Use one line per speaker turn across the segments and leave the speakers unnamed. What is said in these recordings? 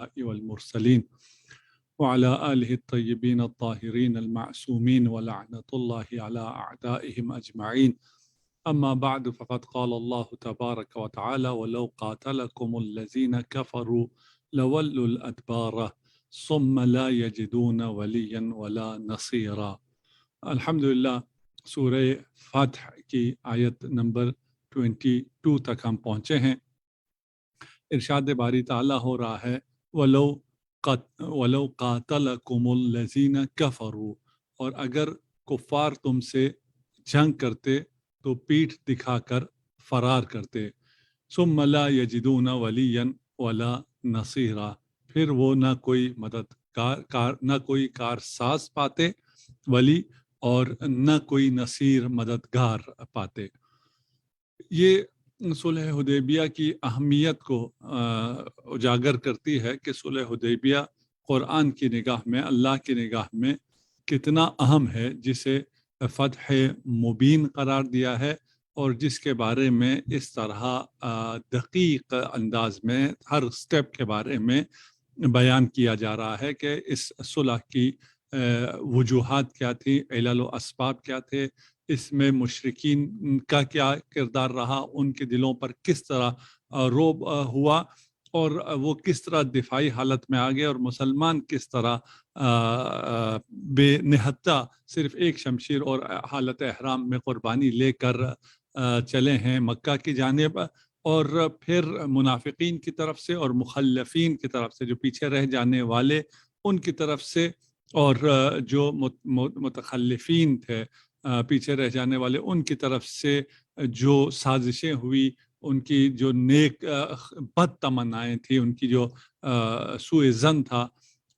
والمرسلين وعلى آله الطيبين الطاهرين المعصومين ولعنة الله على أعدائهم أجمعين. أما بعد فقد قال الله تبارك وتعالى ولو قاتلكم الذين كفروا لولوا الأدبار ثم لا يجدون وليا ولا نصيرا. الحمدللہ سورہ فتح کی آیت نمبر 22 تک ہم پہنچے ہیں۔ ارشاد باری تعالیٰ ہو رہا ہے وَلَوْ قَاتَلَكُمُ الَّذِينَ كَفَرُوا، اور اگر کفار تم سے جنگ کرتے تو پیٹھ دکھا کر فرار کرتے، ثُمَّ لَا يَجِدُونَ وَلِيًّا وَلَا نَصِيرًا، پھر وہ نہ کوئی مددگار نہ کوئی کارساز پاتے ولی اور نہ کوئی نصیر مددگار پاتے۔ یہ صلح حدیبیہ کی اہمیت کو اجاگر کرتی ہے کہ صلح حدیبیہ قرآن کی نگاہ میں، اللہ کی نگاہ میں کتنا اہم ہے، جسے فتح مبین قرار دیا ہے اور جس کے بارے میں اس طرح دقیق انداز میں ہر سٹیپ کے بارے میں بیان کیا جا رہا ہے کہ اس صلح کی وجوہات کیا تھی، علل و اسباب کیا تھے، اس میں مشرکین کا کیا کردار رہا، ان کے دلوں پر کس طرح رعب ہوا اور وہ کس طرح دفاعی حالت میں آ گئے، اور مسلمان کس طرح بے نہتہ صرف ایک شمشیر اور حالت احرام میں قربانی لے کر چلے ہیں مکہ کی جانب، اور پھر منافقین کی طرف سے اور مخلفین کی طرف سے، جو پیچھے رہ جانے والے ان کی طرف سے، اور جو متخلفین تھے پیچھے رہ جانے والے ان کی طرف سے جو سازشیں ہوئی، ان کی جو نیک بد تمنائیں تھیں، ان کی جو سوء ظن تھا،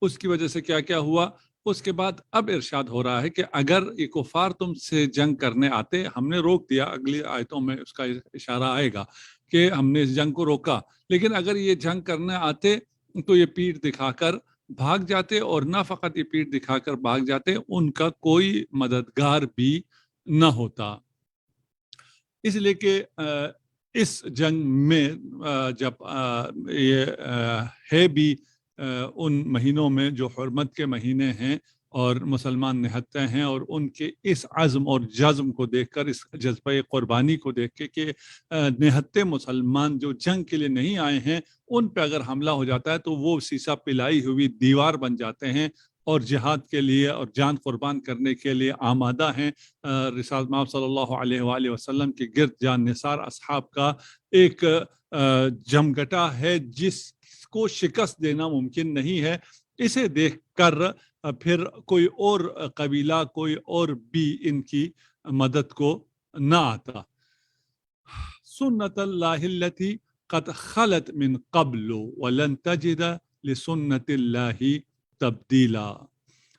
اس کی وجہ سے کیا کیا ہوا۔ اس کے بعد اب ارشاد ہو رہا ہے کہ اگر یہ کفار تم سے جنگ کرنے آتے، ہم نے روک دیا، اگلی آیتوں میں اس کا اشارہ آئے گا کہ ہم نے اس جنگ کو روکا، لیکن اگر یہ جنگ کرنے آتے تو یہ پیٹھ دکھا کر بھاگ جاتے، اور نہ فقط یہ پیٹھ دکھا کر بھاگ جاتے، ان کا کوئی مددگار بھی نہ ہوتا۔ اس لیے کہ اس جنگ میں جب یہ ہے بھی ان مہینوں میں جو حرمت کے مہینے ہیں اور مسلمان نہتے ہیں، اور ان کے اس عزم اور جزم کو دیکھ کر، اس جذبہ قربانی کو دیکھ کے کہ نہتے مسلمان جو جنگ کے لیے نہیں آئے ہیں، ان پہ اگر حملہ ہو جاتا ہے تو وہ سیسا پلائی ہوئی دیوار بن جاتے ہیں اور جہاد کے لیے اور جان قربان کرنے کے لیے آمادہ ہیں۔ رسالت مآب صلی اللہ علیہ وآلہ وسلم کے گرد جان نثار اصحاب کا ایک جمگٹا ہے جس کو شکست دینا ممکن نہیں ہے۔ اسے دیکھ کر پھر کوئی اور قبیلہ، کوئی اور بھی ان کی مدد کو نہ آتا۔ سنت اللہ التی قد خلت من قبل ولن تجد لسنت اللہ تبدیلا۔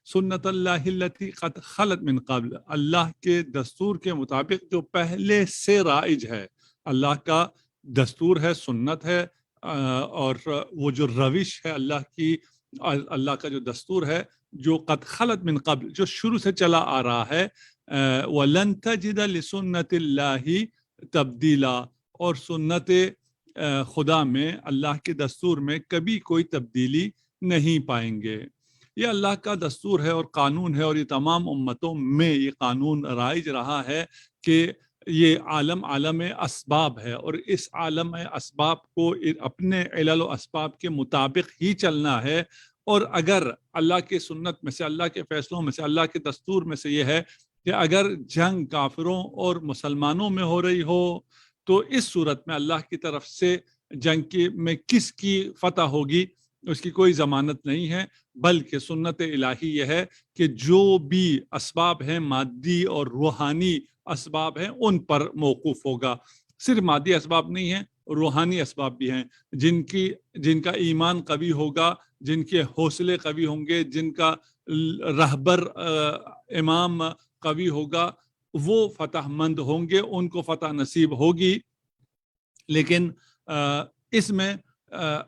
سنت اللہ التی قد خلت من قبل، اللہ کے دستور کے مطابق جو پہلے سے رائج ہے، اللہ کا دستور ہے، سنت ہے، اور وہ جو روش ہے اللہ کا جو دستور ہے، جو قد خلت من قبل، جو شروع سے چلا آ رہا ہے، وَلَن تَجِدَ لِسُنَّتِ اللَّهِ تبدیلا، اور سنت خدا میں، اللہ کے دستور میں کبھی کوئی تبدیلی نہیں پائیں گے۔ یہ اللہ کا دستور ہے اور قانون ہے، اور یہ تمام امتوں میں یہ قانون رائج رہا ہے کہ یہ عالم اسباب ہے، اور اس عالم اسباب کو اپنے علل و اسباب کے مطابق ہی چلنا ہے۔ اور اگر اللہ کی سنت میں سے، اللہ کے فیصلوں میں سے، اللہ کے دستور میں سے یہ ہے کہ اگر جنگ کافروں اور مسلمانوں میں ہو رہی ہو تو اس صورت میں اللہ کی طرف سے جنگ میں کس کی فتح ہوگی اس کی کوئی ضمانت نہیں ہے، بلکہ سنت الہی یہ ہے کہ جو بھی اسباب ہیں، مادی اور روحانی اسباب ہیں، ان پر موقوف ہوگا۔ صرف مادی اسباب نہیں ہیں، روحانی اسباب بھی ہیں۔ جن کا ایمان قوی ہوگا، جن کے حوصلے قوی ہوں گے، جن کا رہبر امام قوی ہوگا، وہ فتح مند ہوں گے، ان کو فتح نصیب ہوگی۔ لیکن اس میں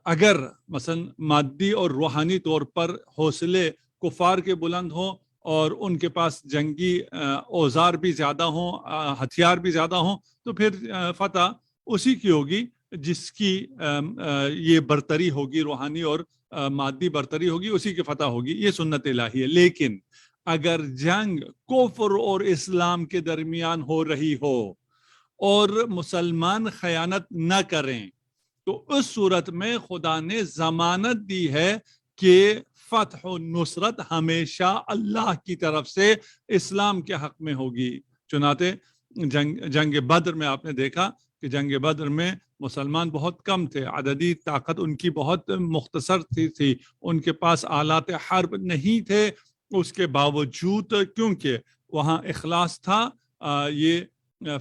اگر مثلا مادی اور روحانی طور پر حوصلے کفار کے بلند ہوں اور ان کے پاس جنگی اوزار بھی زیادہ ہوں، ہتھیار بھی زیادہ ہوں، تو پھر فتح اسی کی ہوگی۔ جس کی یہ برتری ہوگی، روحانی اور مادی برتری ہوگی، اسی کی فتح ہوگی، یہ سنت الہی ہے۔ لیکن اگر جنگ کفر اور اسلام کے درمیان ہو رہی ہو اور مسلمان خیانت نہ کریں تو اس صورت میں خدا نے ضمانت دی ہے کہ فتح و نصرت ہمیشہ اللہ کی طرف سے اسلام کے حق میں ہوگی۔ چنانچہ جنگ بدر میں آپ نے دیکھا کہ جنگ بدر میں مسلمان بہت کم تھے، عددی طاقت ان کی بہت مختصر تھی، ان کے پاس آلات حرب نہیں تھے، اس کے باوجود کیونکہ وہاں اخلاص تھا یہ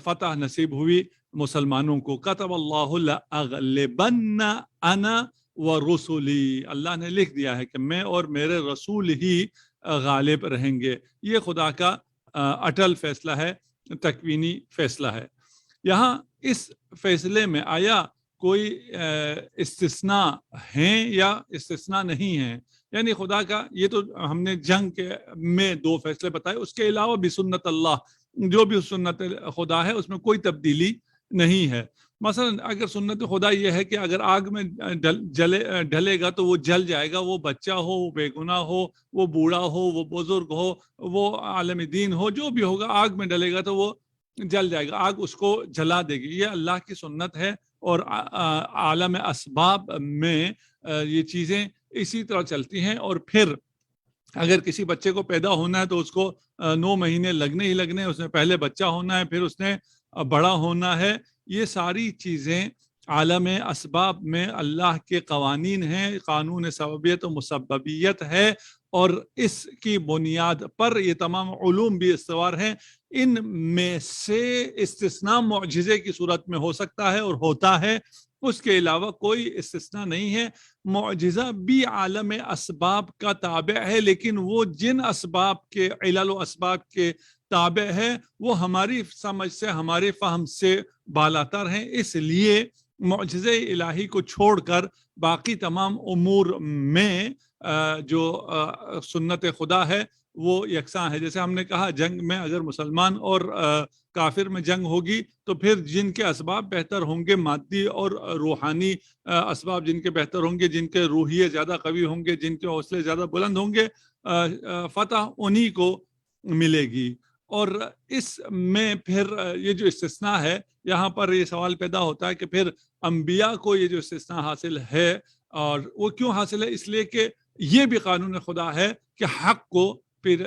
فتح نصیب ہوئی مسلمانوں کو۔ کتب اللہ لأغلبن انا ورسلی، اللہ نے لکھ دیا ہے کہ میں اور میرے رسول ہی غالب رہیں گے۔ یہ خدا کا اٹل فیصلہ ہے، تکوینی فیصلہ ہے۔ یہاں اس فیصلے میں آیا کوئی استثناء ہیں یا استثناء نہیں ہیں؟ یعنی خدا کا یہ تو ہم نے جنگ کے میں 2 فیصلے بتائے، اس کے علاوہ بھی سنت اللہ، جو بھی سنت خدا ہے اس میں کوئی تبدیلی نہیں ہے۔ مثلا اگر سنت خدا یہ ہے کہ اگر آگ میں ڈلے گا تو وہ جل جائے گا، وہ بچہ ہو، وہ بے گناہ ہو، وہ بوڑھا ہو، وہ بزرگ ہو، وہ عالم دین ہو، جو بھی ہوگا آگ میں ڈلے گا تو وہ جل جائے گا، آگ اس کو جلا دے گی۔ یہ اللہ کی سنت ہے، اور عالم اسباب میں یہ چیزیں اسی طرح چلتی ہیں۔ اور پھر اگر کسی بچے کو پیدا ہونا ہے تو اس کو 9 مہینے لگنے ہی لگنے، اس نے پہلے بچہ ہونا ہے، پھر اس نے بڑا ہونا ہے۔ یہ ساری چیزیں عالم اسباب میں اللہ کے قوانین ہیں، قانون سببیت و مسببیت ہے، اور اس کی بنیاد پر یہ تمام علوم بھی استوار ہیں۔ ان میں سے استثناء معجزے کی صورت میں ہو سکتا ہے اور ہوتا ہے، اس کے علاوہ کوئی استثناء نہیں ہے۔ معجزہ بھی عالم اسباب کا تابع ہے، لیکن وہ جن اسباب کے علل و اسباب کے تابع ہے وہ ہماری سمجھ سے، ہمارے فہم سے بالاتر ہیں، اس لیے معجزہ الہی کو چھوڑ کر باقی تمام امور میں جو سنت خدا ہے وہ یکساں ہے۔ جیسے ہم نے کہا جنگ میں اگر مسلمان اور کافر میں جنگ ہوگی تو پھر جن کے اسباب بہتر ہوں گے، مادی اور روحانی اسباب جن کے بہتر ہوں گے، جن کے روحیے زیادہ قوی ہوں گے، جن کے حوصلے زیادہ بلند ہوں گے، فتح انہی کو ملے گی۔ اور اس میں پھر یہ جو استثناء ہے، یہاں پر یہ سوال پیدا ہوتا ہے کہ پھر انبیاء کو یہ جو استثناء حاصل ہے، اور وہ کیوں حاصل ہے؟ اس لیے کہ یہ بھی قانون خدا ہے کہ حق کو پھر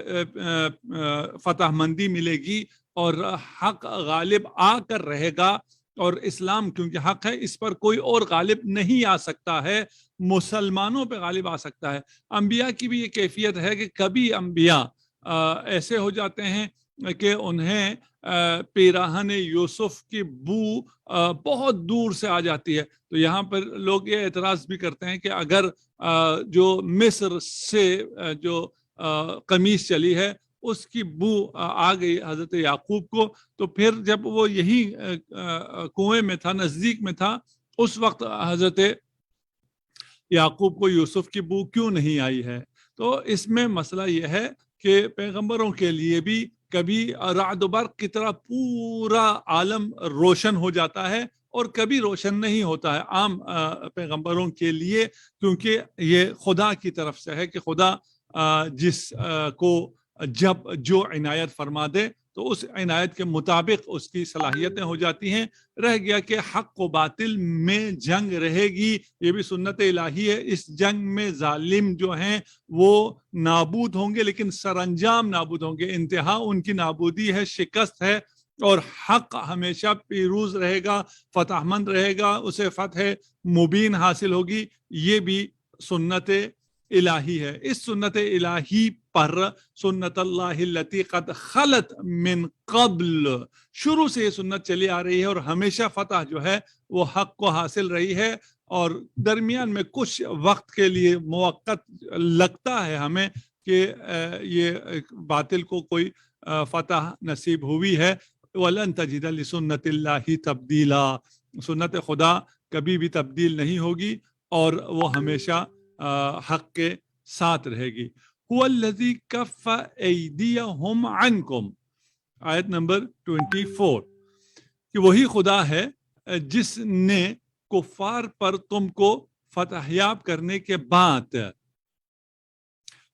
فتح مندی ملے گی اور حق غالب آ کر رہے گا، اور اسلام کیونکہ حق ہے اس پر کوئی اور غالب نہیں آ سکتا ہے، مسلمانوں پہ غالب آ سکتا ہے۔ انبیاء کی بھی یہ کیفیت ہے کہ کبھی انبیاء ایسے ہو جاتے ہیں کہ انہیں پیراہن یوسف کی بو بہت دور سے آ جاتی ہے، تو یہاں پر لوگ یہ اعتراض بھی کرتے ہیں کہ اگر جو مصر سے جو قمیص چلی ہے اس کی بو آ گئی حضرت یعقوب کو، تو پھر جب وہ یہی کنویں میں تھا، نزدیک میں تھا، اس وقت حضرت یعقوب کو یوسف کی بو کیوں نہیں آئی ہے؟ تو اس میں مسئلہ یہ ہے کہ پیغمبروں کے لیے بھی کبھی رعد و برق کی طرح پورا عالم روشن ہو جاتا ہے اور کبھی روشن نہیں ہوتا ہے عام پیغمبروں کے لیے، کیونکہ یہ خدا کی طرف سے ہے کہ خدا جس کو جب جو عنایت فرما دے تو اس عنایت کے مطابق اس کی صلاحیتیں ہو جاتی ہیں۔ رہ گیا کہ حق و باطل میں جنگ رہے گی، یہ بھی سنت الہی ہے۔ اس جنگ میں ظالم جو ہیں وہ نابود ہوں گے، لیکن سر انجام نابود ہوں گے، انتہا ان کی نابودی ہے، شکست ہے، اور حق ہمیشہ پیروز رہے گا، فتح مند رہے گا، اسے فتح مبین حاصل ہوگی۔ یہ بھی سنت الہی ہے۔ اس سنت الہی پر سنت اللہ التی قد خلت من قبل، شروع سے یہ سنت چلی آ رہی ہے، اور ہمیشہ فتح جو ہے وہ حق کو حاصل رہی ہے، اور درمیان میں کچھ وقت کے لیے موقت لگتا ہے ہمیں کہ یہ باطل کو کوئی فتح نصیب ہوئی ہے۔ وَلَن تَجِدَ لِسُنَّتِ اللَّهِ تَبْدِيلًا، سنت خدا کبھی بھی تبدیل نہیں ہوگی اور وہ ہمیشہ حق کے ساتھ رہے گی۔ هُوَ الَّذِي كَفَّ أَيْدِيَهُمْ عَنْكُمْ، آیت نمبر 24، کہ وہی خدا ہے جس نے کفار پر تم کو فتح یاب کرنے کے بعد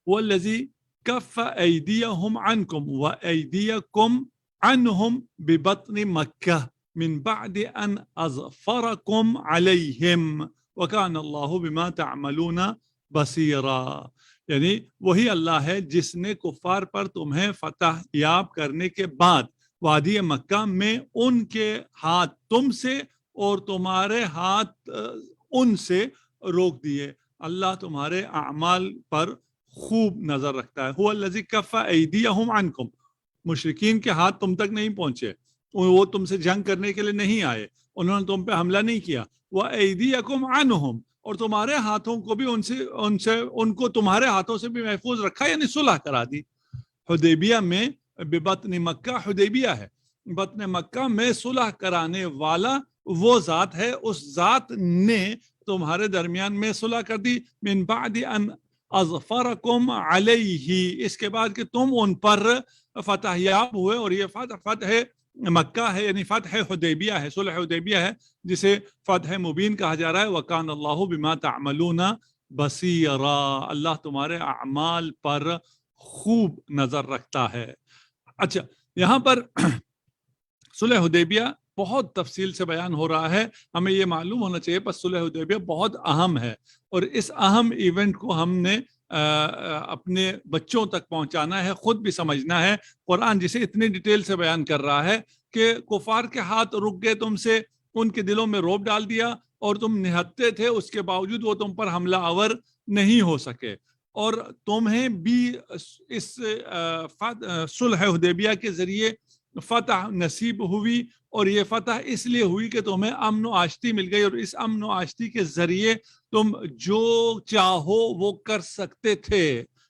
والذی کف ایدیہم عنکم و ایدیکم عنہم ببطن مکہ من بعد ان اظفرکم علیہم وکان اللہ بما تعملون بصیرا. یعنی وہی اللہ ہے جس نے کفار پر تمہیں فتح یاب کرنے کے بعد وادی مکہ میں ان کے ہاتھ تم سے اور تمہارے ہاتھ ان سے روک دیے. اللہ تمہارے اعمال پر خوب نظر رکھتا ہے. هو الذی کف ایدیہم عنکم, مشرکین کے ہاتھ تم تک نہیں پہنچے, وہ تم سے جنگ کرنے کے لیے نہیں آئے, انہوں نے تم پہ حملہ نہیں کیا. وَأَيْدِيَكُمْ عَنْهُمْ, اور تمہارے ہاتھوں کو بھی ان کو تمہارے ہاتھوں سے بھی محفوظ رکھا, یعنی صلح کرا دی. حدیبیہ میں ببطن مکہ حدیبیہ ہے, بطن مکہ میں صلح کرانے والا وہ ذات ہے, اس ذات نے تمہارے درمیان میں صلح کر دی. من بعد ان اظفرکم علیہ, اس کے بعد کہ تم ان پر فتح یاب ہوئے, اور یہ فتح مکہ ہے یعنی فتح حدیبیہ ہے, صلح حدیبیہ ہے جسے فتح مبین کہا جا رہا ہے. وکان اللہ بما تعملون بصیرا, اللہ تمہارے اعمال پر خوب نظر رکھتا ہے. اچھا, یہاں پر صلح حدیبیہ بہت تفصیل سے بیان ہو رہا ہے, ہمیں یہ معلوم ہونا چاہیے بس صلح حدیبیہ بہت اہم ہے, اور اس اہم ایونٹ کو ہم نے اپنے بچوں تک پہنچانا ہے, خود بھی سمجھنا ہے. قرآن جسے اتنی ڈیٹیل سے بیان کر رہا ہے کہ کفار کے ہاتھ رک گئے تم سے, ان کے دلوں میں رعب ڈال دیا, اور تم نہتے تھے, اس کے باوجود وہ تم پر حملہ آور نہیں ہو سکے, اور تمہیں بھی اس صلح حدیبیہ کے ذریعے فتح نصیب ہوئی, اور یہ فتح اس لیے ہوئی کہ تمہیں امن و آشتی مل گئی, اور اس امن و آشتی کے ذریعے تم جو چاہو وہ کر سکتے تھے.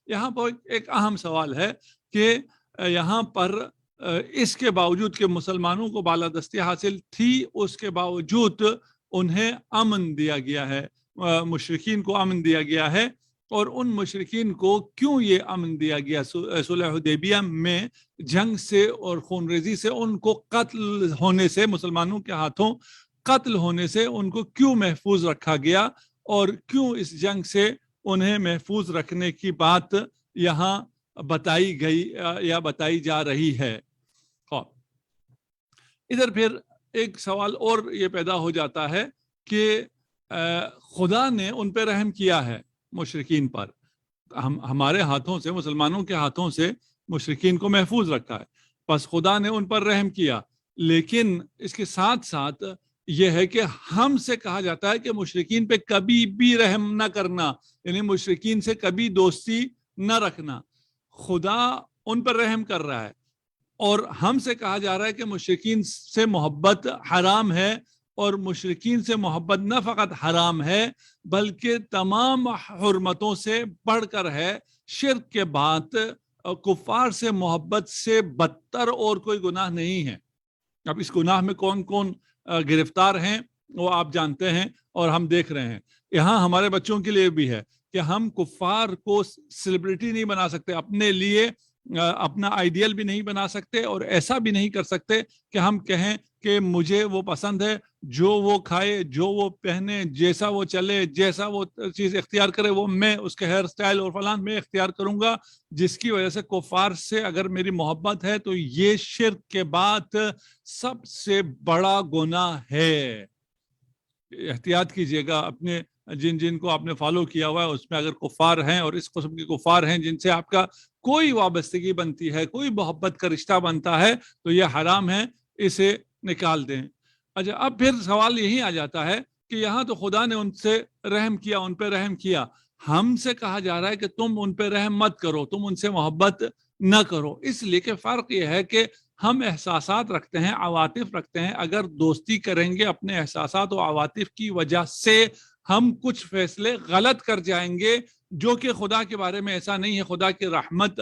یہاں پر ایک اہم سوال ہے کہ یہاں پر اس کے باوجود کہ مسلمانوں کو بالادستی حاصل تھی, اس کے باوجود انہیں امن دیا گیا ہے, مشرکین کو امن دیا گیا ہے. اور ان مشرکین کو کیوں یہ امن دیا گیا؟ صلح حدیبیہ میں جنگ سے اور خون ریزی سے, ان کو قتل ہونے سے, مسلمانوں کے ہاتھوں قتل ہونے سے ان کو کیوں محفوظ رکھا گیا, اور کیوں اس جنگ سے انہیں محفوظ رکھنے کی بات یہاں بتائی گئی یا بتائی جا رہی ہے. ادھر پھر ایک سوال اور یہ پیدا ہو جاتا ہے کہ خدا نے ان پہ رحم کیا ہے مشرکین پر, ہمارے ہاتھوں سے, مسلمانوں کے ہاتھوں سے مشرکین کو محفوظ رکھا ہے, بس خدا نے ان پر رحم کیا. لیکن اس کے ساتھ ساتھ یہ ہے کہ ہم سے کہا جاتا ہے کہ مشرکین پہ کبھی بھی رحم نہ کرنا, یعنی مشرکین سے کبھی دوستی نہ رکھنا. خدا ان پر رحم کر رہا ہے, اور ہم سے کہا جا رہا ہے کہ مشرکین سے محبت حرام ہے, اور مشرکین سے محبت نہ فقط حرام ہے بلکہ تمام حرمتوں سے بڑھ کر ہے. شرک کے بعد کفار سے محبت سے بدتر اور کوئی گناہ نہیں ہے. اب اس گناہ میں کون کون گرفتار ہیں وہ آپ جانتے ہیں, اور ہم دیکھ رہے ہیں. یہاں ہمارے بچوں کے لیے بھی ہے کہ ہم کفار کو سیلیبریٹی نہیں بنا سکتے, اپنے لیے اپنا آئیڈیل بھی نہیں بنا سکتے, اور ایسا بھی نہیں کر سکتے کہ ہم کہیں کہ مجھے وہ پسند ہے, جو وہ کھائے, جو وہ پہنے, جیسا وہ چلے, جیسا وہ چیز اختیار کرے وہ میں اس کے ہیئر سٹائل اور فلان میں اختیار کروں گا, جس کی وجہ سے کفار سے اگر میری محبت ہے تو یہ شرک کے بعد سب سے بڑا گناہ ہے. احتیاط کیجئے گا, اپنے جن کو آپ نے فالو کیا ہوا ہے اس میں اگر کفار ہیں, اور اس قسم کے کفار ہیں جن سے آپ کا کوئی وابستگی بنتی ہے, کوئی محبت کا رشتہ بنتا ہے, تو یہ حرام ہے, اسے نکال دیں. اچھا, اب پھر سوال یہی آ جاتا ہے کہ یہاں تو خدا نے ان سے رحم کیا, ان پہ رحم کیا, ہم سے کہا جا رہا ہے کہ تم ان پہ رحم مت کرو, تم ان سے محبت نہ کرو. اس لیے کہ فرق یہ ہے کہ ہم احساسات رکھتے ہیں, عواطف رکھتے ہیں. اگر دوستی کریں گے اپنے احساسات و عواطف کی وجہ سے ہم کچھ فیصلے غلط کر جائیں گے, جو کہ خدا کے بارے میں ایسا نہیں ہے. خدا کی رحمت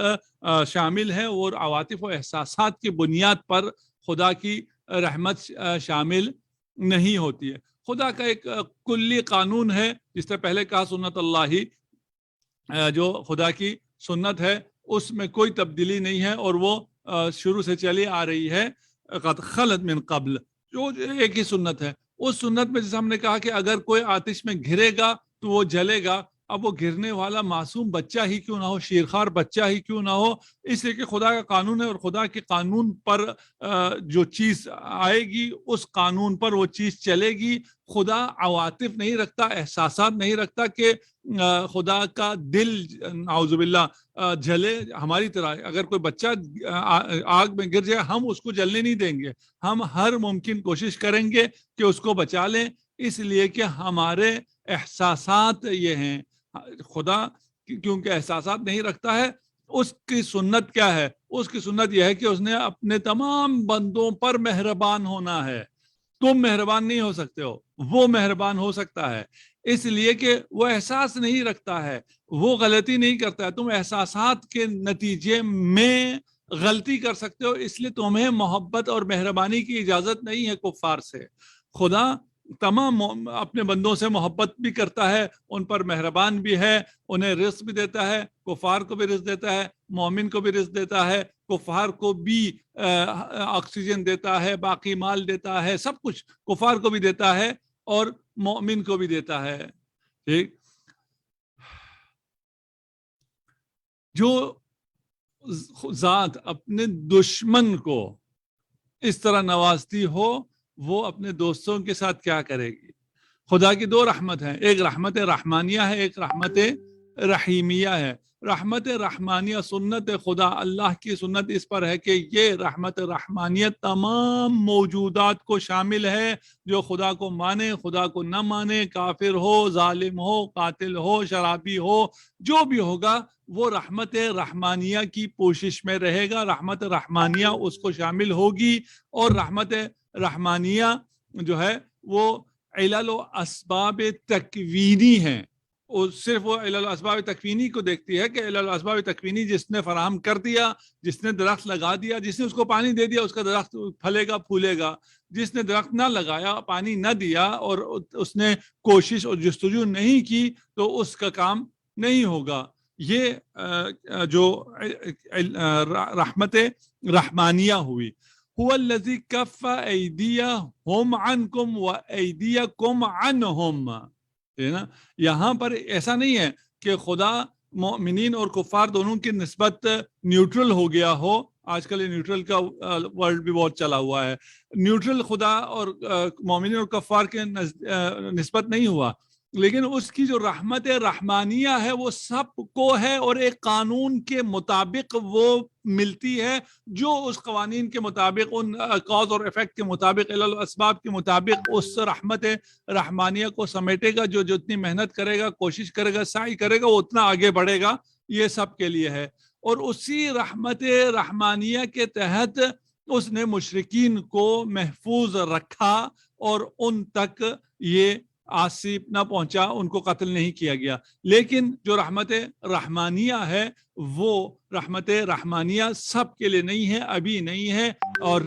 شامل ہے, اور عواطف و احساسات کی بنیاد پر خدا کی رحمت شامل نہیں ہوتی ہے. خدا کا ایک کلی قانون ہے, جس نے پہلے کہا سنت اللہ, جو خدا کی سنت ہے اس میں کوئی تبدیلی نہیں ہے, اور وہ شروع سے چلی آ رہی ہے. قد خلت من قبل, جو ایک ہی سنت ہے. اس سنت میں جیسے ہم نے کہا کہ اگر کوئی آتش میں گرے گا تو وہ جلے گا، اب وہ گرنے والا معصوم بچہ ہی کیوں نہ ہو، شیرخوار بچہ ہی کیوں نہ ہو، اس لیے کہ خدا کا قانون ہے، اور خدا کے قانون پر جو چیز آئے گی اس قانون پر وہ چیز چلے گی۔ خدا عواطف نہیں رکھتا، احساسات نہیں رکھتا کہ خدا کا دل نعوذ باللہ جلے ہماری طرح۔ اگر کوئی بچہ آگ میں گر جائے ہم اس کو جلنے نہیں دیں گے، ہم ہر ممکن کوشش کریں گے کہ اس کو بچا لیں، اس لیے کہ ہمارے احساسات یہ ہیں۔ خدا کیونکہ احساسات نہیں رکھتا ہے، اس کی سنت کیا ہے؟ اس کی سنت یہ ہے کہ اس نے اپنے تمام بندوں پر مہربان ہونا ہے۔ تم مہربان نہیں ہو سکتے ہو، وہ مہربان ہو سکتا ہے، اس لیے کہ وہ احساس نہیں رکھتا ہے، وہ غلطی نہیں کرتا ہے۔ تم احساسات کے نتیجے میں غلطی کر سکتے ہو، اس لیے تمہیں محبت اور مہربانی کی اجازت نہیں ہے کفار سے۔ خدا تمام اپنے بندوں سے محبت بھی کرتا ہے، ان پر مہربان بھی ہے، انہیں رزق بھی دیتا ہے، کفار کو بھی رزق دیتا ہے، مومن کو بھی رزق دیتا ہے، کفار کو بھی آکسیجن دیتا ہے، باقی مال دیتا ہے، سب کچھ کفار کو بھی دیتا ہے اور مومن کو بھی دیتا ہے۔ ٹھیک، جو ذات اپنے دشمن کو اس طرح نوازتی ہو وہ اپنے دوستوں کے ساتھ کیا کرے گی؟ خدا کی دو رحمت ہیں، ایک رحمت رحمانیہ ہے، ایک رحمت رحیمیہ ہے۔ رحمت رحمانیہ سنت خدا، اللہ کی سنت اس پر ہے کہ یہ رحمت رحمانیہ تمام موجودات کو شامل ہے، جو خدا کو مانے، خدا کو نہ مانے، کافر ہو، ظالم ہو، قاتل ہو، شرابی ہو، جو بھی ہوگا وہ رحمت رحمانیہ کی پوشش میں رہے گا، رحمت رحمانیہ اس کو شامل ہوگی۔ اور رحمت رحمانیہ جو ہے وہ علل و اسباب تکوینی ہیں، صرف وہ علل و اسباب تکوینی کو دیکھتی ہے کہ علل و اسباب تکوینی جس نے فراہم کر دیا، جس نے درخت لگا دیا، جس نے اس کو پانی دے دیا، اس کا درخت پھلے گا پھولے گا۔ جس نے درخت نہ لگایا، پانی نہ دیا، اور اس نے کوشش اور جستجو نہیں کی تو اس کا کام نہیں ہوگا۔ یہ جو رحمت رحمانیہ ہوئی۔ هو الذی کف ایدیہم عنکم وایدیکم عنہم، یہاں پر ایسا نہیں ہے کہ خدا مومنین اور کفار دونوں کی نسبت نیوٹرل ہو گیا ہو۔ آج کل یہ نیوٹرل کا ورڈ بھی بہت چلا ہوا ہے۔ نیوٹرل خدا اور مومنین اور کفار کے نسبت نہیں ہوا، لیکن اس کی جو رحمت رحمانیہ ہے وہ سب کو ہے، اور ایک قانون کے مطابق وہ ملتی ہے، جو اس قوانین کے مطابق، ان کاز اور ایفیکٹ کے مطابق، علل و اسباب کے مطابق اس رحمت رحمانیہ کو سمیٹے گا۔ جو جتنی محنت کرے گا، کوشش کرے گا، سعی کرے گا، وہ اتنا آگے بڑھے گا۔ یہ سب کے لیے ہے، اور اسی رحمت رحمانیہ کے تحت اس نے مشرکین کو محفوظ رکھا، اور ان تک یہ آسیب نہ پہنچا، ان کو قتل نہیں کیا گیا۔ لیکن جو رحمت رحمانیہ ہے وہ رحمت رحمانیہ سب کے لیے نہیں ہے، ابھی نہیں ہے، اور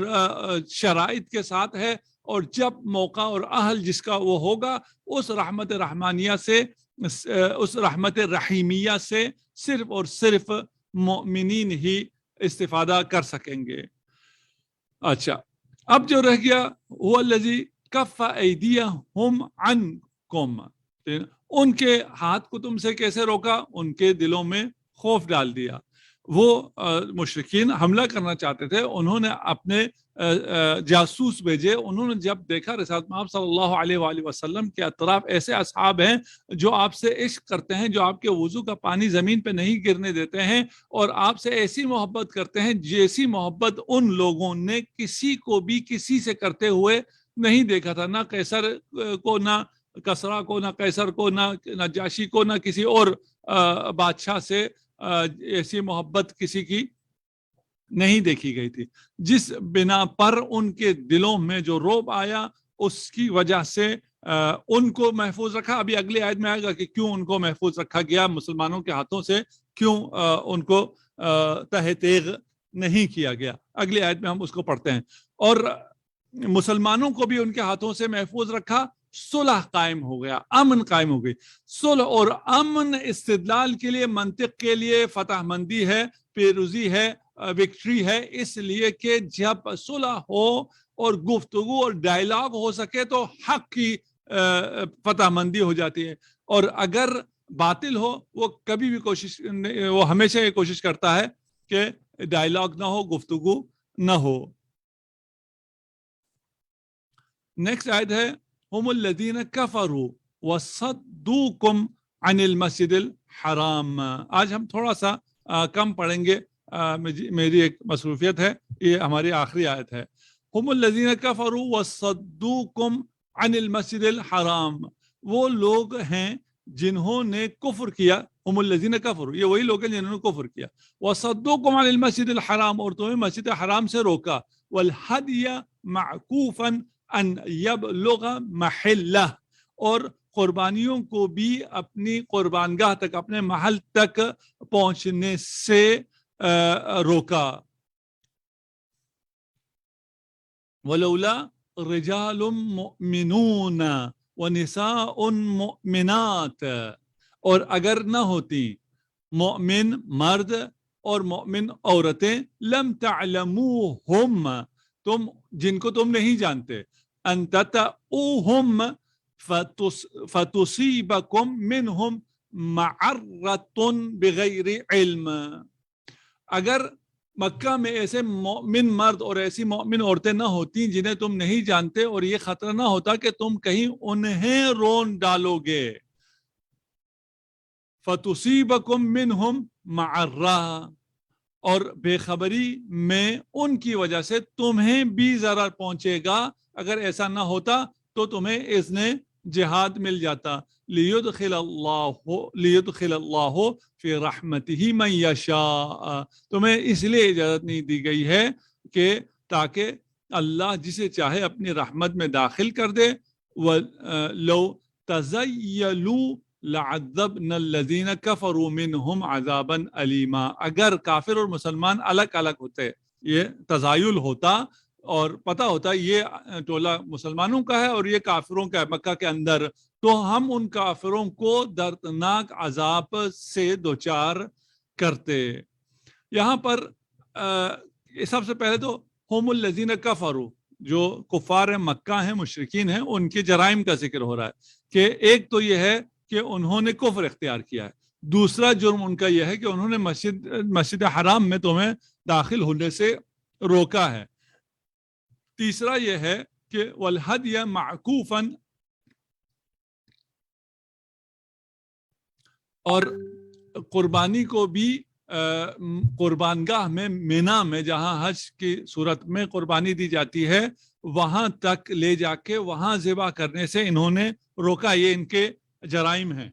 شرائط کے ساتھ ہے، اور جب موقع اور اہل جس کا وہ ہوگا، اس رحمت رحمانیہ سے، اس رحمت رحیمیہ سے صرف اور صرف مومنین ہی استفادہ کر سکیں گے۔ اچھا، اب جو رہ گیا هو الذی کف ایدیہم عنکم، ان کے ہاتھ کو تم سے کیسے روکا؟ ان کے دلوں میں خوف ڈال دیا۔ وہ مشرکین حملہ کرنا چاہتے تھے، انہوں نے اپنے جاسوس بھیجے۔ انہوں نے جب دیکھا رسالت محمد صلی اللہ علیہ وآلہ وسلم کے اطراف ایسے اصحاب ہیں جو آپ سے عشق کرتے ہیں، جو آپ کے وضو کا پانی زمین پہ نہیں گرنے دیتے ہیں، اور آپ سے ایسی محبت کرتے ہیں جیسی محبت ان لوگوں نے کسی کو بھی کسی سے کرتے ہوئے نہیں دیکھا تھا، نہ قیصر کو، نہ کسرا کو، نہ قیصر کو، نہ نجاشی کو، نہ کسی اور بادشاہ سے ایسی محبت کسی کی نہیں دیکھی گئی تھی۔ جس بنا پر ان کے دلوں میں جو رعب آیا، اس کی وجہ سے ان کو محفوظ رکھا۔ ابھی اگلی آیت میں آئے گا کہ کیوں ان کو محفوظ رکھا گیا، مسلمانوں کے ہاتھوں سے کیوں ان کو تہ تیغ نہیں کیا گیا۔ اگلی آیت میں ہم اس کو پڑھتے ہیں۔ اور مسلمانوں کو بھی ان کے ہاتھوں سے محفوظ رکھا، صلح قائم ہو گیا، امن قائم ہو گئی۔ صلح اور امن استدلال کے لیے، منطق کے لیے فتح مندی ہے، پیروزی ہے، وکٹری ہے، اس لیے کہ جب صلح ہو اور گفتگو اور ڈائلاگ ہو سکے تو حق کی فتح مندی ہو جاتی ہے، اور اگر باطل ہو وہ کبھی بھی وہ ہمیشہ یہ کوشش کرتا ہے کہ ڈائلاگ نہ ہو، گفتگو نہ ہو۔ نیکسٹ آیت ہے ہم الذین کفروا وصدوکم عن المسجد الحرام۔ آج ہم تھوڑا سا کم پڑھیں گے، میری ایک مصروفیت ہے، یہ ہماری آخری آیت ہے۔ ہم الذین کفروا وصدوکم عن المسجد الحرام، وہ لوگ ہیں جنہوں نے کفر کیا، ہم الذین کفروا، یہ وہی لوگ ہیں جنہوں نے کفر کیا، وصدوکم عن المسجد الحرام، اور تمہیں مسجد حرام سے روکا، والہدی معکوفا ان یبلغ محلہ، اور قربانیوں کو بھی اپنی قربانگاہ تک، اپنے محل تک پہنچنے سے روکا۔ ولولا رجال مؤمنون ونساء مؤمنات، اور اگر نہ ہوتی مومن مرد اور مومن عورتیں، لم تعلموہم، جن کو تم نہیں جانتے، ان تطؤوہم فتصیبکم منہم معرۃ بغیر علم، اگر مکہ میں ایسے مومن مرد اور ایسی مومن عورتیں نہ ہوتی جنہیں تم نہیں جانتے، اور یہ خطرہ نہ ہوتا کہ تم کہیں انہیں رون ڈالو گے، فتصیبکم منہم معرہ، اور بے خبری میں ان کی وجہ سے تمہیں بھی ضرر پہنچے گا، اگر ایسا نہ ہوتا تو تمہیں اذن جہاد مل جاتا۔ لیدخل اللہ فی رحمتہ من یشاء، تمہیں اس لیے اجازت نہیں دی گئی ہے کہ تاکہ اللہ جسے چاہے اپنی رحمت میں داخل کر دے۔ لو تزیلوا لعذبنا الذین کفروا منہم عذابا علیما، اگر کافر اور مسلمان الگ الگ ہوتے، یہ تزایل ہوتا اور پتہ ہوتا یہ ٹولہ مسلمانوں کا ہے اور یہ کافروں کا ہے مکہ کے اندر، تو ہم ان کافروں کو دردناک عذاب سے دوچار کرتے۔ یہاں پر سب سے پہلے تو ہم الذین کفروا، جو کفار مکہ ہیں، مشرکین ہیں، ان کے جرائم کا ذکر ہو رہا ہے کہ ایک تو یہ ہے کہ انہوں نے کفر اختیار کیا ہے، دوسرا جرم ان کا یہ ہے کہ انہوں نے مسجد حرام میں تمہیں داخل ہونے سے روکا ہے، تیسرا یہ ہے کہ والہدی معکوفا، اور قربانی کو بھی قربانگاہ میں مینا میں جہاں حج کی صورت میں قربانی دی جاتی ہے وہاں تک لے جا کے وہاں ذبح کرنے سے انہوں نے روکا، یہ ان کے جرائم ہیں۔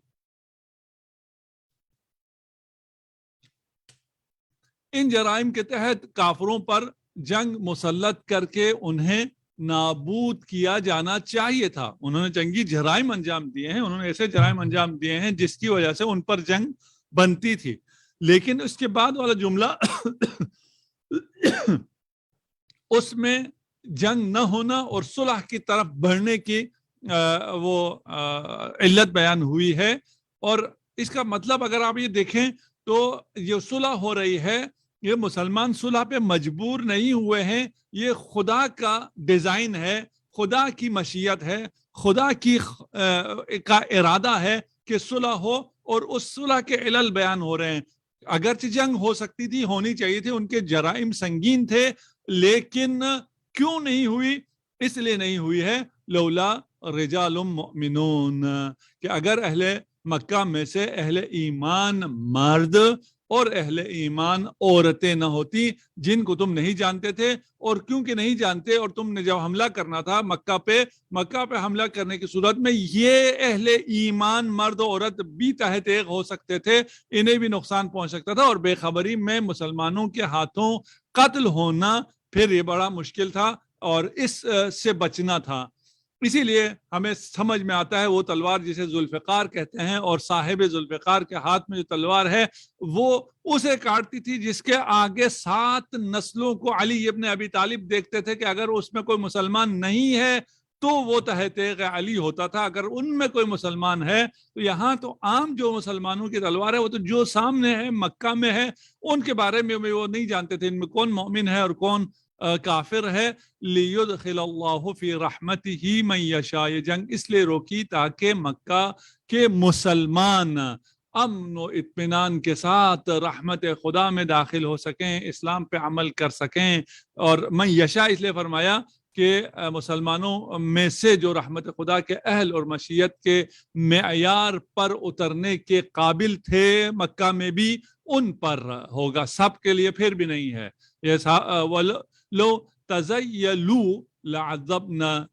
ان جرائم کے تحت کافروں پر جنگ مسلط کر کے انہیں نابود کیا جانا چاہیے تھا، انہوں نے جنگی جرائم انجام دیے ہیں، انہوں نے ایسے جرائم انجام دیے ہیں جس کی وجہ سے ان پر جنگ بنتی تھی، لیکن اس کے بعد والا جملہ اس میں جنگ نہ ہونا اور صلح کی طرف بڑھنے کی وہ علت بیان ہوئی ہے، اور اس کا مطلب اگر آپ یہ دیکھیں تو یہ صلح ہو رہی ہے، یہ مسلمان صلح پہ مجبور نہیں ہوئے ہیں، یہ خدا کا ڈیزائن ہے، خدا کی مشیت ہے، خدا کا ارادہ ہے کہ صلح ہو، اور اس صلح کے علل بیان ہو رہے ہیں۔ اگرچہ جنگ ہو سکتی تھی، ہونی چاہیے تھی، ان کے جرائم سنگین تھے، لیکن کیوں نہیں ہوئی؟ اس لیے نہیں ہوئی ہے لولا رجال مؤمنون، کہ اگر اہل مکہ میں سے اہل ایمان مرد اور اہل ایمان عورتیں نہ ہوتی جن کو تم نہیں جانتے تھے، اور کیونکہ نہیں جانتے اور تم نے جب حملہ کرنا تھا مکہ پہ حملہ کرنے کی صورت میں یہ اہل ایمان مرد و عورت بھی تحت ایغ ہو سکتے تھے، انہیں بھی نقصان پہنچ سکتا تھا، اور بے خبری میں مسلمانوں کے ہاتھوں قتل ہونا پھر یہ بڑا مشکل تھا، اور اس سے بچنا تھا۔ اسی لیے ہمیں سمجھ میں آتا ہے وہ تلوار جسے ذوالفقار کہتے ہیں، اور صاحب ذوالفقار کے ہاتھ میں جو تلوار ہے وہ اسے کاٹتی تھی جس کے آگے 7 نسلوں کو علی ابن ابی طالب دیکھتے تھے کہ اگر اس میں کوئی مسلمان نہیں ہے تو وہ تحت علی ہوتا تھا. اگر ان میں کوئی مسلمان ہے تو یہاں تو عام جو مسلمانوں کی تلوار ہے وہ تو جو سامنے ہے مکہ میں ہے, ان کے بارے میں وہ نہیں جانتے تھے ان میں کون مومن ہے اور کون کافر ہے. لیدخل اللہ فی رحمتہ من یشاء, یہ جنگ اس لیے روکی تاکہ مکہ کے مسلمان امن و اطمینان کے ساتھ رحمت خدا میں داخل ہو سکیں, اسلام پہ عمل کر سکیں. اور من یشاء اس لیے فرمایا کہ مسلمانوں میں سے جو رحمت خدا کے اہل اور مشیت کے معیار پر اترنے کے قابل تھے مکہ میں بھی ان پر ہوگا, سب کے لیے پھر بھی نہیں ہے. لو تزیلوا لعذبنا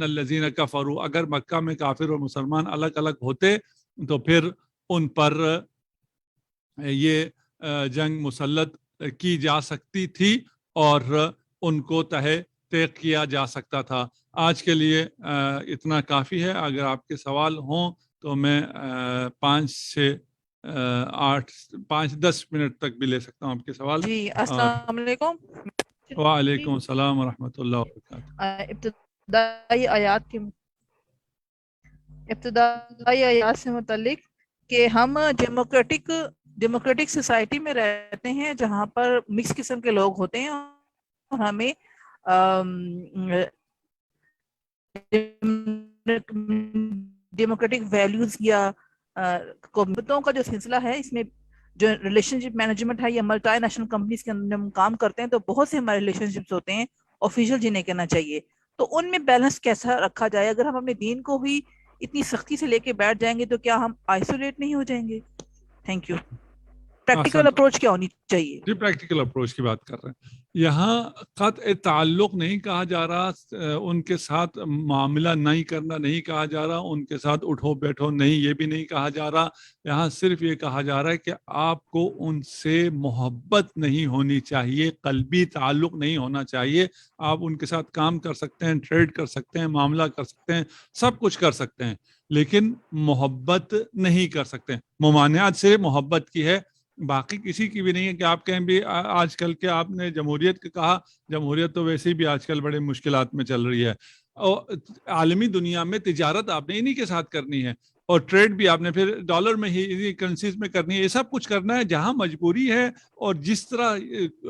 الذین کفروا, اگر مکہ میں کافر اور مسلمان الگ الگ ہوتے تو پھر ان پر یہ جنگ مسلط کی جا سکتی تھی اور ان کو طے کیا جا سکتا تھا. آج کے لیے اتنا کافی ہے. اگر آپ کے سوال ہوں تو میں 5-10 منٹ تک بھی لے سکتا ہوں آپ کے سوال.
جی السلام علیکم.
وعلیکم السلام ورحمۃ اللہ وبرکاتہ.
ابتدائی آیات سے متعلق کہ ہم ڈیموکریٹک سوسائٹی میں رہتے ہیں جہاں پر مکس قسم کے لوگ ہوتے ہیں اور ہمیں ڈیموکریٹک ویلیوز یا قوموں کا جو سلسلہ ہے, اس میں جو ریلیشن شپ مینجمنٹ ہے یا ملٹی نیشنل کمپنیز کے اندر ہم کام کرتے ہیں تو بہت سے ہمارے ریلیشن شپس ہوتے ہیں آفیشیل جنہیں کہنا چاہیے. تو ان میں بیلنس کیسا رکھا جائے؟ اگر ہم اپنے دین کو ہی اتنی سختی سے لے کے بیٹھ جائیں گے تو کیا ہم آئسولیٹ نہیں ہو جائیں گے؟ Thank you. پریکٹیکل اپروچ کیا ہونی چاہیے؟
جی پریکٹیکل اپروچ کی بات کر رہے ہیں. یہاں قطع تعلق نہیں کہا جا رہا, ان کے ساتھ معاملہ نہیں کرنا نہیں کہا جا رہا, ان کے ساتھ اٹھو بیٹھو نہیں یہ بھی نہیں کہا جا رہا. یہاں صرف یہ کہا جا رہا ہے کہ آپ کو ان سے محبت نہیں ہونی چاہیے, قلبی تعلق نہیں ہونا چاہیے. آپ ان کے ساتھ کام کر سکتے ہیں, ٹریڈ کر سکتے ہیں, معاملہ کر سکتے ہیں, سب کچھ کر سکتے ہیں, لیکن محبت نہیں کر سکتے. ممانعت سے محبت کی ہے, باقی کسی کی بھی نہیں ہے. کہ آپ کہیں بھی آج کل کے آپ نے جمہوریت کا کہا, جمہوریت تو ویسے بھی آج کل بڑے مشکلات میں چل رہی ہے. اور عالمی دنیا میں تجارت آپ نے انہی کے ساتھ کرنی ہے اور ٹریڈ بھی آپ نے پھر ڈالر میں ہی کرنسیز میں کرنی ہے. یہ سب کچھ کرنا ہے جہاں مجبوری ہے اور جس طرح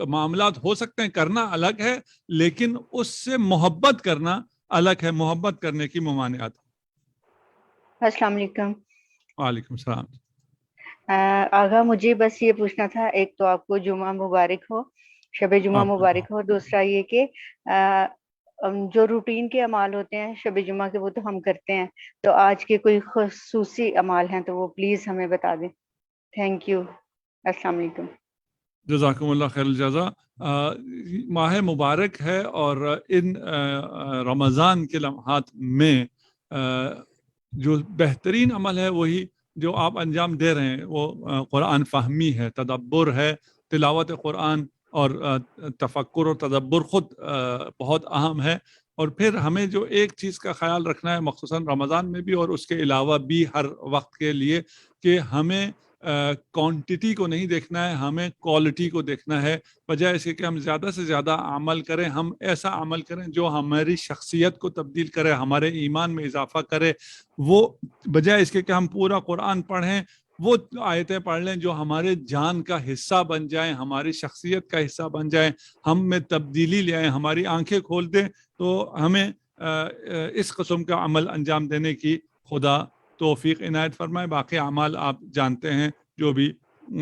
معاملات ہو سکتے ہیں کرنا الگ ہے, لیکن اس سے محبت کرنا الگ ہے. محبت کرنے کی ممانعت.
السلام علیکم.
وعلیکم السلام.
آغا مجھے بس یہ پوچھنا تھا, ایک تو آپ کو جمعہ مبارک ہو, شب جمعہ مبارک ہو. دوسرا یہ کہ جو روٹین کے اعمال ہوتے ہیں شب جمعہ کے وہ تو ہم کرتے ہیں, تو آج کے کوئی خصوصی اعمال ہیں تو وہ پلیز ہمیں بتا دیں. Thank you. السلام علیکم.
جزاکم اللہ خیر الجزا. ماہ مبارک ہے اور ان رمضان کے لمحات میں جو بہترین عمل ہے وہی جو آپ انجام دے رہے ہیں وہ قرآن فہمی ہے, تدبر ہے, تلاوت قرآن اور تفکر اور تدبر خود بہت اہم ہے. اور پھر ہمیں جو ایک چیز کا خیال رکھنا ہے مخصوصاً رمضان میں بھی اور اس کے علاوہ بھی ہر وقت کے لیے, کہ ہمیں کوانٹٹی کو نہیں دیکھنا ہے, ہمیں کوالٹی کو دیکھنا ہے. بجائے اس کے کہ ہم زیادہ سے زیادہ عمل کریں, ہم ایسا عمل کریں جو ہماری شخصیت کو تبدیل کرے, ہمارے ایمان میں اضافہ کرے. وہ بجائے اس کے کہ ہم پورا قرآن پڑھیں, وہ آیتیں پڑھ لیں جو ہمارے جان کا حصہ بن جائیں, ہماری شخصیت کا حصہ بن جائیں, ہم میں تبدیلی لے آئیں, ہماری آنکھیں کھول دیں. تو ہمیں اس قسم کا عمل انجام دینے کی خدا توفیق عنایت فرمائے. باقی اعمال آپ جانتے ہیں جو بھی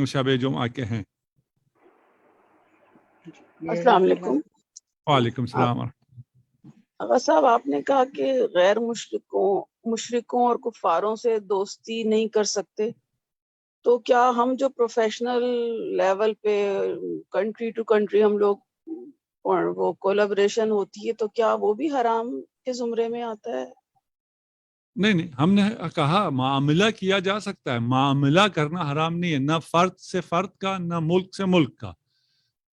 شب جمعہ کے ہیں.
السلام علیکم.
وعلیکم السلام.
آغا صاحب آپ نے کہا کہ غیر مشرکوں اور کفاروں سے دوستی نہیں کر سکتے, تو کیا ہم جو پروفیشنل لیول پہ کنٹری ٹو کنٹری ہم لوگ وہ کولیبریشن ہوتی ہے تو کیا وہ بھی حرام کے زمرے میں آتا ہے؟
نہیں, ہم نے کہا معاملہ کیا جا سکتا ہے, معاملہ کرنا حرام نہیں ہے. نہ فرد سے فرد کا, نہ ملک سے ملک کا.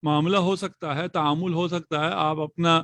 معاملہ ہو سکتا ہے, تعامل ہو سکتا ہے. آپ اپنا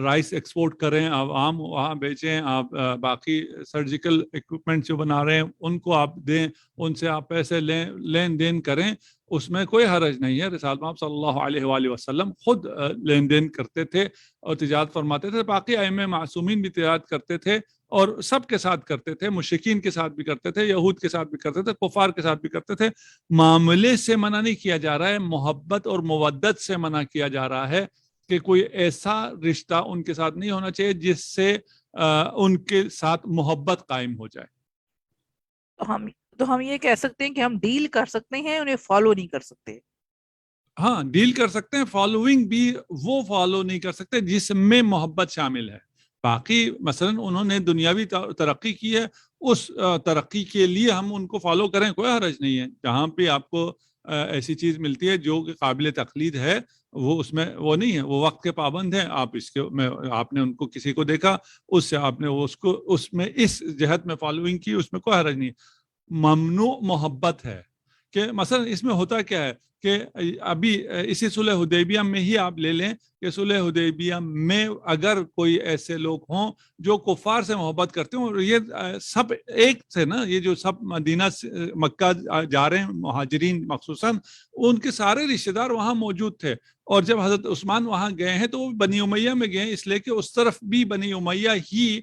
رائس ایکسپورٹ کریں، آپ آم وہاں بیچیں، آپ باقی سرجیکل ایکوپمنٹ جو بنا رہے ہیں ان کو آپ دیں، ان سے آپ پیسے لین دین کریں، اس میں کوئی حرج نہیں ہے۔ رسالت محمد صلی اللہ علیہ وآلہ وسلم خود لین دین کرتے تھے اور تجارت فرماتے تھے، باقی ائمہ معصومین بھی تجارت کرتے تھے اور سب کے ساتھ کرتے تھے، مشرکین کے ساتھ بھی کرتے تھے، یہود کے ساتھ بھی کرتے تھے، کفار کے ساتھ بھی کرتے تھے۔ معاملے سے منع نہیں کیا جا رہا ہے، محبت اور مودت سے منع کیا جا رہا ہے کہ کوئی ایسا رشتہ ان کے ساتھ نہیں ہونا چاہیے جس سے ان کے ساتھ محبت قائم ہو جائے۔
تو ہم یہ کہہ سکتے ہیں کہ ہم ڈیل کر سکتے ہیں، انہیں فالو نہیں کر سکتے۔
ہاں ڈیل کر سکتے ہیں، فالوئنگ بھی وہ فالو نہیں کر سکتے جس میں محبت شامل ہے۔ باقی مثلا انہوں نے دنیاوی ترقی کی ہے، اس ترقی کے لیے ہم ان کو فالو کریں، کوئی حرج نہیں ہے۔ جہاں پہ آپ کو ایسی چیز ملتی ہے جو کہ قابل تقلید ہے، وہ اس میں وہ نہیں ہے، وہ وقت کے پابند ہیں، آپ اس کے میں آپ نے ان کو کسی کو دیکھا، اس سے آپ نے اس کو اس میں اس جہت میں فالوئنگ کی، اس میں کوئی حرج نہیں ہے۔ ممنوع محبت ہے کہ مثلا اس میں ہوتا کیا ہے کہ ابھی اسی صلح حدیبیہ میں ہی آپ لے لیں کہ صلح حدیبیہ میں اگر کوئی ایسے لوگ ہوں جو کفار سے محبت کرتے ہوں، اور یہ سب ایک سے نا، یہ جو سب مدینہ سے مکہ جا رہے ہیں مہاجرین مخصوصاً، ان کے سارے رشتہ دار وہاں موجود تھے، اور جب حضرت عثمان وہاں گئے ہیں تو وہ بنی امیہ میں گئے ہیں، اس لیے کہ اس طرف بھی بنی امیہ ہی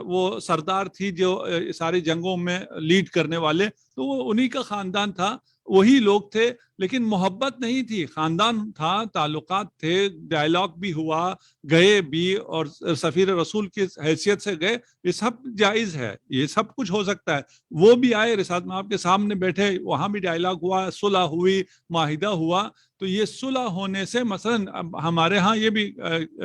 وہ سردار تھی جو ساری جنگوں میں لیڈ کرنے والے، تو وہ انہی کا خاندان تھا، وہی لوگ تھے، لیکن محبت نہیں تھی، خاندان تھا، تعلقات تھے، ڈائلاگ بھی ہوا، گئے بھی، اور سفیر رسول کی حیثیت سے گئے، یہ سب جائز ہے، یہ سب کچھ ہو سکتا ہے۔ وہ بھی آئے رسالت میں آپ کے سامنے بیٹھے، وہاں بھی ڈائلاگ ہوا، صلح ہوئی، معاہدہ ہوا، تو یہ صلح ہونے سے مثلا ہمارے ہاں یہ بھی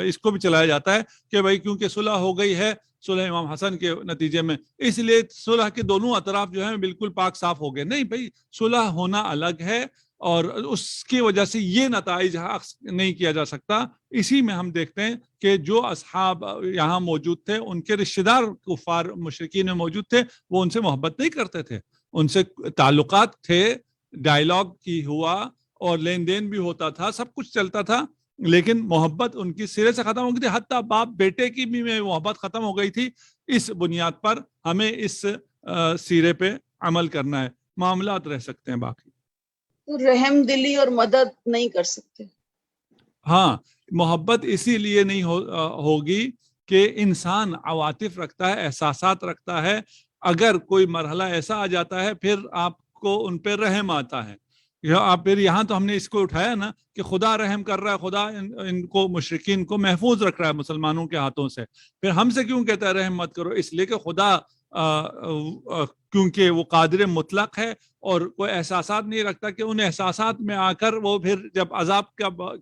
اس کو بھی چلایا جاتا ہے کہ بھائی کیونکہ صلح ہو گئی ہے صلح امام حسن کے نتیجے میں، اس لیے صلح کے دونوں اطراف جو ہیں بالکل پاک صاف ہو گئے، نہیں بھائی، صلح ہونا الگ ہے، اور اس کی وجہ سے یہ نتائج نہیں کیا جا سکتا۔ اسی میں ہم دیکھتے ہیں کہ جو اصحاب یہاں موجود تھے، ان کے رشتہ دار کفار مشرکین میں موجود تھے، وہ ان سے محبت نہیں کرتے تھے، ان سے تعلقات تھے، ڈائلاگ کی ہوا اور لین دین بھی ہوتا تھا، سب کچھ چلتا تھا، لیکن محبت ان کی سرے سے ختم ہو گئی تھی، حتیٰ باپ بیٹے کی بھی محبت ختم ہو گئی تھی۔ اس بنیاد پر ہمیں اس سیرے پہ عمل کرنا ہے، معاملات رہ سکتے ہیں باقی،
رحم دلی اور مدد نہیں کر سکتے۔
ہاں محبت اسی لیے نہیں ہوگی کہ انسان عواطف رکھتا ہے، احساسات رکھتا ہے، اگر کوئی مرحلہ ایسا آ جاتا ہے پھر آپ کو ان پہ رحم آتا ہے۔ آپ پھر یہاں تو ہم نے اس کو اٹھایا نا کہ خدا رحم کر رہا ہے، خدا ان کو مشرکین کو محفوظ رکھ رہا ہے مسلمانوں کے ہاتھوں سے، پھر ہم سے کیوں کہتا ہے رحم مت کرو؟ اس لیے کہ خدا کیونکہ وہ قادر مطلق ہے اور کوئی احساسات نہیں رکھتا کہ ان احساسات میں آ کر وہ پھر جب عذاب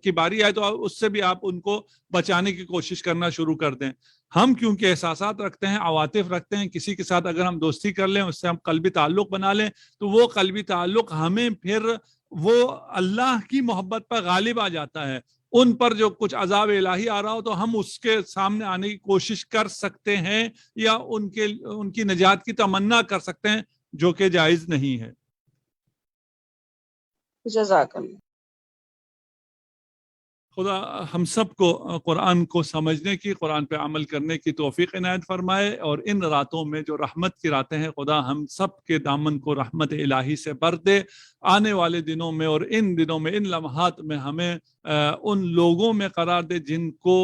کی باری آئے تو اس سے بھی آپ ان کو بچانے کی کوشش کرنا شروع کر دیں۔ ہم کیونکہ احساسات رکھتے ہیں، عواطف رکھتے ہیں، کسی کے ساتھ اگر ہم دوستی کر لیں، اس سے ہم قلبی تعلق بنا لیں، تو وہ قلبی تعلق ہمیں پھر وہ اللہ کی محبت پر غالب آ جاتا ہے۔ ان پر جو کچھ عذاب الہی آ رہا ہو تو ہم اس کے سامنے آنے کی کوشش کر سکتے ہیں، یا ان کی نجات کی تمنا کر سکتے ہیں، جو کہ جائز نہیں ہے۔
جزاک اللہ۔
خدا ہم سب کو قرآن کو سمجھنے کی، قرآن پہ عمل کرنے کی توفیق عنایت فرمائے، اور ان راتوں میں جو رحمت کی راتیں ہیں، خدا ہم سب کے دامن کو رحمت الہی سے بھر دے۔ آنے والے دنوں میں اور ان دنوں میں، ان لمحات میں ہمیں ان لوگوں میں قرار دے جن کو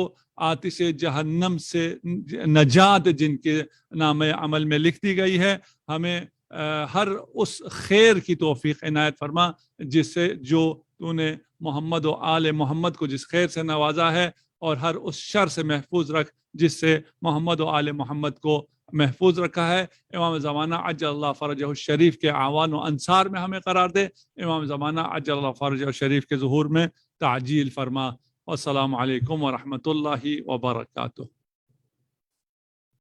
آتش جہنم سے نجات جن کے نام عمل میں لکھ دی گئی ہے۔ ہمیں ہر اس خیر کی توفیق عنایت فرما جس سے جو تو نے محمد و آل محمد کو جس خیر سے نوازا ہے، اور ہر اس شر سے محفوظ رکھ جس سے محمد و آل محمد کو محفوظ رکھا ہے۔ امام زمانہ عجل اللہ فرجہ الشریف کے اعوان و انصار میں ہمیں قرار دے۔ امام زمانہ عجل اللہ فرجہ الشریف کے ظہور میں تعجیل فرما۔ والسلام علیکم ورحمۃ اللہ وبرکاتہ۔